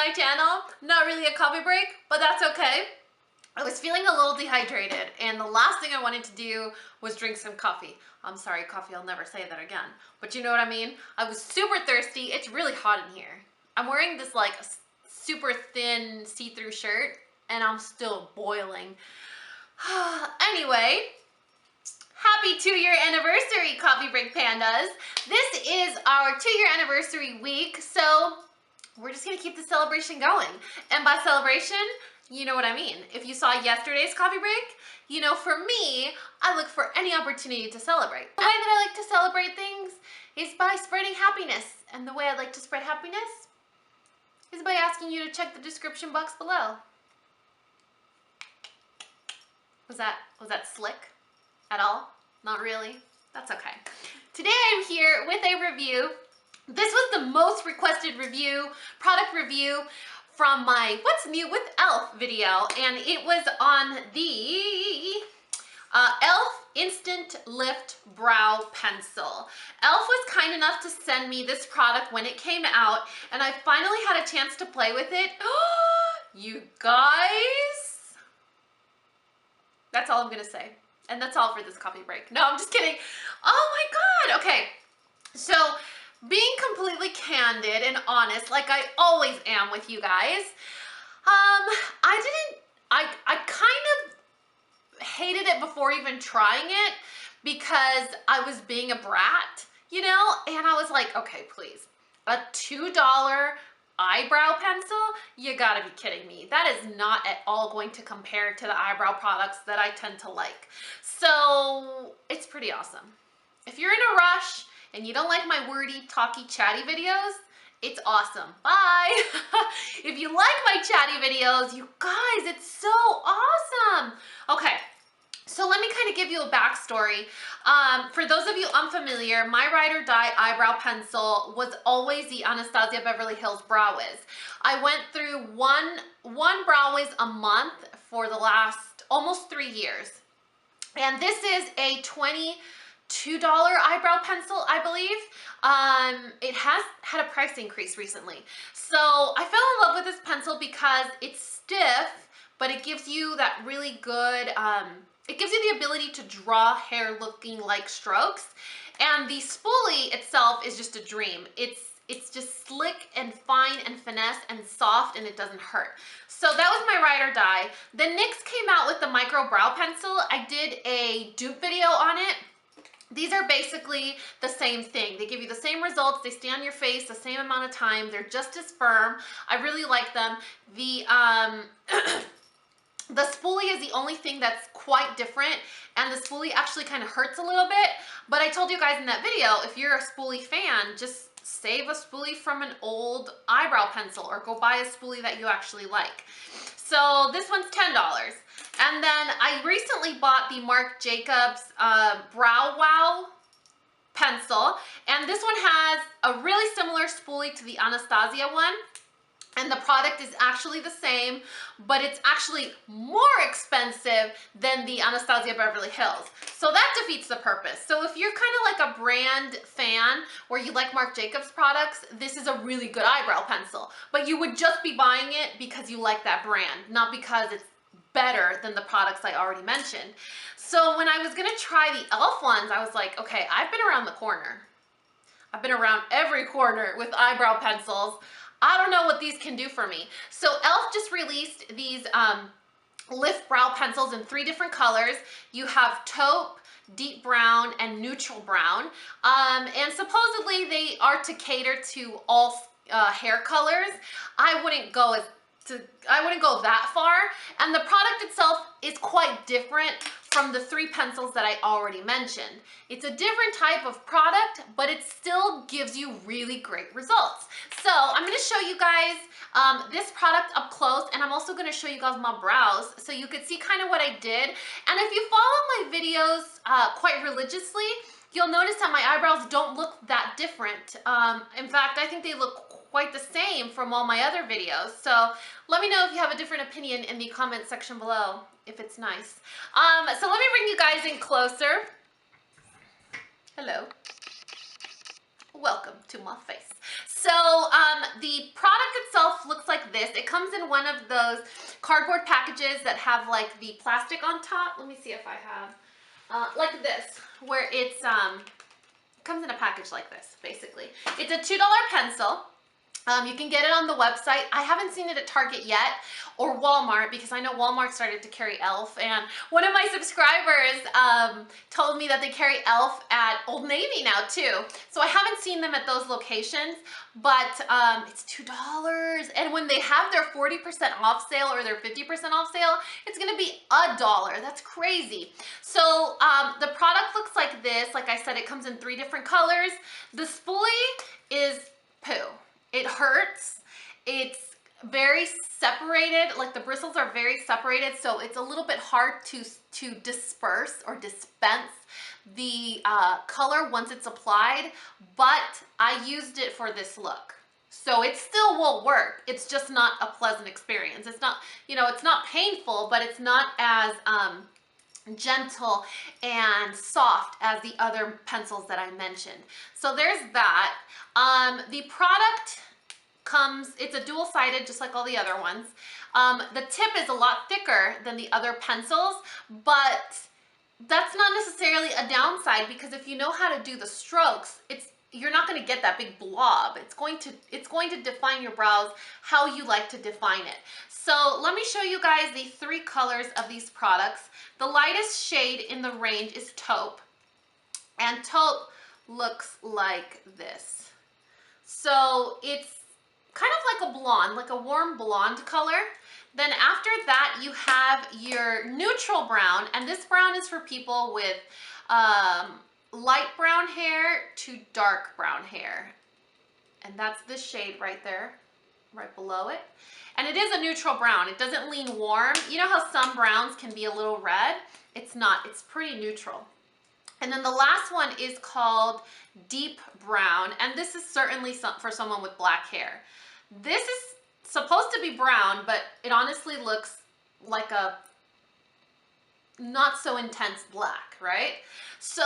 my channel. Not really a coffee break, but that's okay. I was feeling a little dehydrated and the last thing I wanted to do was drink some coffee. I'm sorry, coffee, I'll never say that again. But you know what I mean? I was super thirsty. It's really hot in here. I'm wearing this like super thin see-through shirt and I'm still boiling. Anyway, happy 2-year anniversary, Coffee Break Pandas. This is our 2-year anniversary week, so we're just gonna keep the celebration going. And by celebration, you know what I mean. If you saw yesterday's coffee break, you know, for me, I look for any opportunity to celebrate. The way that I like to celebrate things is by spreading happiness. And the way I like to spread happiness is by asking you to check the description box below. Was that slick at all? Not really? That's okay. Today I'm here with a review. This was the most requested product review from my What's New with e.l.f. video, and it was on the e.l.f. Instant Lift Brow Pencil. e.l.f. was kind enough to send me this product when it came out, and I finally had a chance to play with it. You guys, that's all I'm gonna say. And that's all for this coffee break. No, I'm just kidding. Oh my God, okay. So, being completely candid and honest, like I always am with you guys, I kind of hated it before even trying it because I was being a brat, you know? And I was like, okay, please, a $2 eyebrow pencil? You gotta be kidding me. That is not at all going to compare to the eyebrow products that I tend to like. So it's pretty awesome. If you're in a rush and you don't like my wordy, talky, chatty videos, it's awesome. Bye. If you like my chatty videos, you guys, it's so awesome. Okay. So let me kind of give you a backstory. For those of you unfamiliar, my ride or die eyebrow pencil was always the Anastasia Beverly Hills Brow Wiz. I went through one Brow Wiz a month for the last almost 3 years. And this is a $22 eyebrow pencil, I believe. It has had a price increase recently. So I fell in love with this pencil because it's stiff, but it gives you that really good, it gives you the ability to draw hair looking like strokes. And the spoolie itself is just a dream. It's just slick and fine and finesse and soft, and it doesn't hurt. So that was my ride or die. Then NYX came out with the micro brow pencil. I did a dupe video on it. These are basically the same thing. They give you the same results. They stay on your face the same amount of time. They're just as firm. I really like them. The the spoolie is the only thing that's quite different, and the spoolie actually kind of hurts a little bit. But I told you guys in that video, if you're a spoolie fan, just save a spoolie from an old eyebrow pencil or go buy a spoolie that you actually like. So this one's $10. And then I recently bought the Marc Jacobs Brow Wow pencil, and this one has a really similar spoolie to the Anastasia one. And the product is actually the same, but it's actually more expensive than the Anastasia Beverly Hills. So that defeats the purpose. So if you're kind of like a brand fan where you like Marc Jacobs products, this is a really good eyebrow pencil. But you would just be buying it because you like that brand, not because it's better than the products I already mentioned. So when I was gonna try the e.l.f. ones, I was like, okay, I've been around the corner. I've been around every corner with eyebrow pencils. I don't know what these can do for me. So e.l.f. just released these lift brow pencils in 3 different colors. You have taupe, deep brown, and neutral brown. And supposedly they are to cater to all hair colors. I wouldn't go that far. And the product itself is quite different from the 3 pencils that I already mentioned. It's a different type of product, but it still gives you really great results. So I'm gonna show you guys this product up close, and I'm also gonna show you guys my brows so you could see kind of what I did. And if you follow my videos quite religiously, you'll notice that my eyebrows don't look that different. In fact, I think they look quite the same from all my other videos. So let me know if you have a different opinion in the comment section below, if it's nice. So let me bring you guys in closer. Hello. welcome to my face. So the product itself looks like this. It comes in one of those cardboard packages that have like the plastic on top. Let me see if I have like this, where it's comes in a package like this, basically. It's a $2 pencil. You can get it on the website. I haven't seen it at Target yet or Walmart because I know Walmart started to carry e.l.f. and one of my subscribers told me that they carry e.l.f. at Old Navy now too. So I haven't seen them at those locations, but it's $2. And when they have their 40% off sale or their 50% off sale, it's gonna be $1. That's crazy. So the product looks like this. Like I said, it comes in 3 different colors. The spoolie is poo. It hurts. It's very separated, like the bristles are very separated, so it's a little bit hard to disperse or dispense the color once it's applied, but I used it for this look. So it still will work. It's just not a pleasant experience. It's not, you know, it's not painful, but it's not as gentle and soft as the other pencils that I mentioned. So there's that. The product comes, it's a dual-sided just like all the other ones. The tip is a lot thicker than the other pencils, but that's not necessarily a downside because if you know how to do the strokes, you're not going to get that big blob. It's going to define your brows how you like to define it. So let me show you guys the 3 colors of these products. The lightest shade in the range is taupe, and taupe looks like this. So it's kind of like a blonde, like a warm blonde color. Then after that you have your neutral brown, and this brown is for people with light brown hair to dark brown hair. And that's this shade right there, right below it. And it is a neutral brown. It doesn't lean warm. You know how some browns can be a little red? It's not. It's pretty neutral. And then the last one is called deep brown, and this is certainly for someone with black hair. This is supposed to be brown, but it honestly looks like a not so intense black, right? So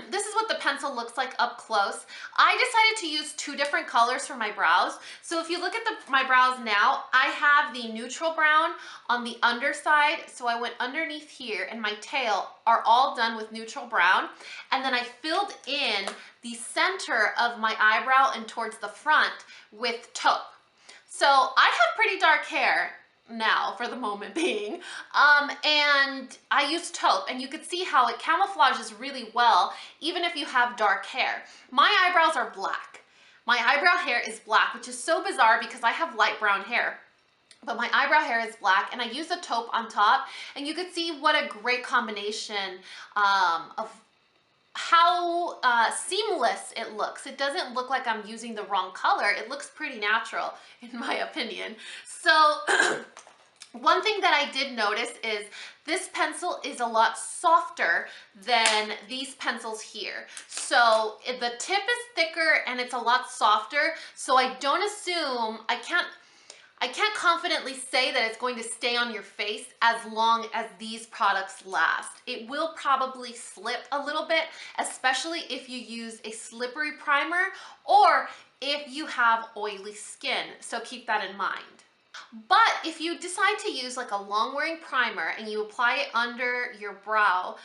this is what the pencil looks like up close. I decided to use 2 different colors for my brows. So if you look at my brows now, I have the neutral brown on the underside. So I went underneath here, and my tail are all done with neutral brown. And then I filled in the center of my eyebrow and towards the front with taupe. So I have pretty dark hair now for the moment being, and I use taupe, and you could see how it camouflages really well even if you have dark hair. My eyebrows are black. My eyebrow hair is black, which is so bizarre because I have light brown hair, but my eyebrow hair is black, and I use the taupe on top, and you could see what a great combination of how seamless it looks. It doesn't look like I'm using the wrong color. It looks pretty natural in my opinion. So one thing that I did notice is this pencil is a lot softer than these pencils here. So the tip is thicker and it's a lot softer. So I don't assume, I can't confidently say that it's going to stay on your face as long as these products last. It will probably slip a little bit, especially if you use a slippery primer or if you have oily skin. So keep that in mind. But if you decide to use like a long wearing primer and you apply it under your brow,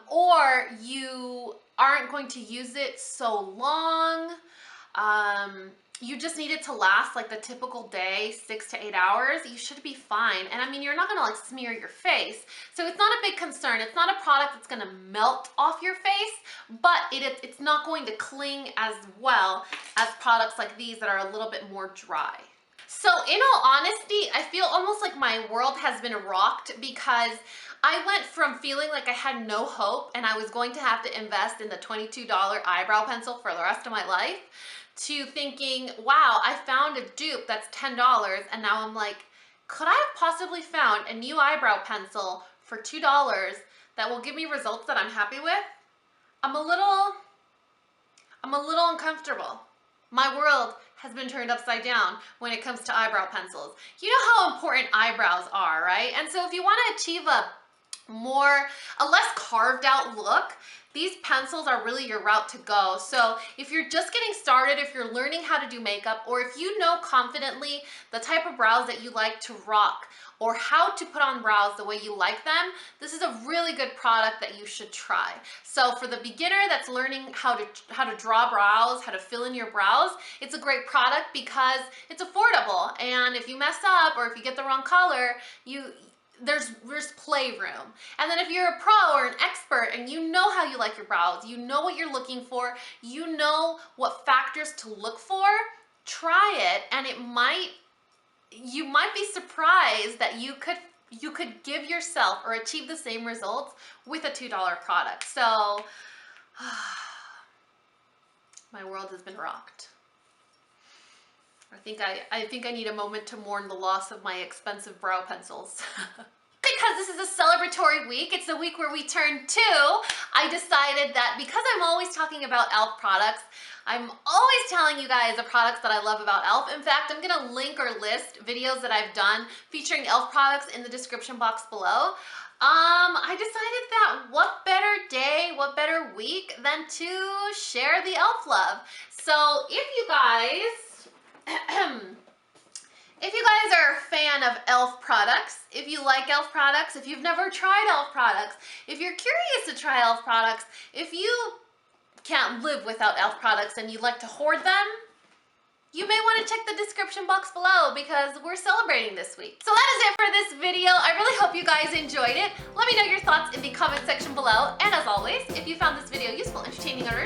or you aren't going to use it so long, you just need it to last like the typical day, 6 to 8 hours, you should be fine. And I mean, you're not gonna like smear your face. So it's not a big concern. It's not a product that's gonna melt off your face, but it's not going to cling as well as products like these that are a little bit more dry. So in all honesty, I feel almost like my world has been rocked because I went from feeling like I had no hope and I was going to have to invest in the $22 eyebrow pencil for the rest of my life to thinking, wow, I found a dupe that's $10, and now I'm like, could I have possibly found a new eyebrow pencil for $2 that will give me results that I'm happy with? I'm a little uncomfortable. My world has been turned upside down when it comes to eyebrow pencils. You know how important eyebrows are, right? And so if you want to achieve a a less carved out look, these pencils are really your route to go. So if you're just getting started, if you're learning how to do makeup, or if you know confidently the type of brows that you like to rock, or how to put on brows the way you like them, this is a really good product that you should try. So for the beginner that's learning how to draw brows, how to fill in your brows, it's a great product because it's affordable. And if you mess up or if you get the wrong color, there's playroom. And then if you're a pro or an expert and you know how you like your brows, you know what you're looking for, you know what factors to look for, try it, and you might be surprised that you could give yourself or achieve the same results with a $2 product. So my world has been rocked. I think I need a moment to mourn the loss of my expensive brow pencils. Because this is a celebratory week, it's the week where we turn 2, I decided that because I'm always talking about e.l.f. products, I'm always telling you guys the products that I love about e.l.f. In fact, I'm gonna link or list videos that I've done featuring e.l.f. products in the description box below. I decided that what better day, what better week than to share the e.l.f. love. So if you guys are a fan of e.l.f. products, if you like e.l.f. products, if you've never tried e.l.f. products, if you're curious to try e.l.f. products, if you can't live without e.l.f. products and you like to hoard them, you may want to check the description box below because we're celebrating this week. So that is it for this video. I really hope you guys enjoyed it. Let me know your thoughts in the comment section below. And as always, if you found this video useful, entertaining, or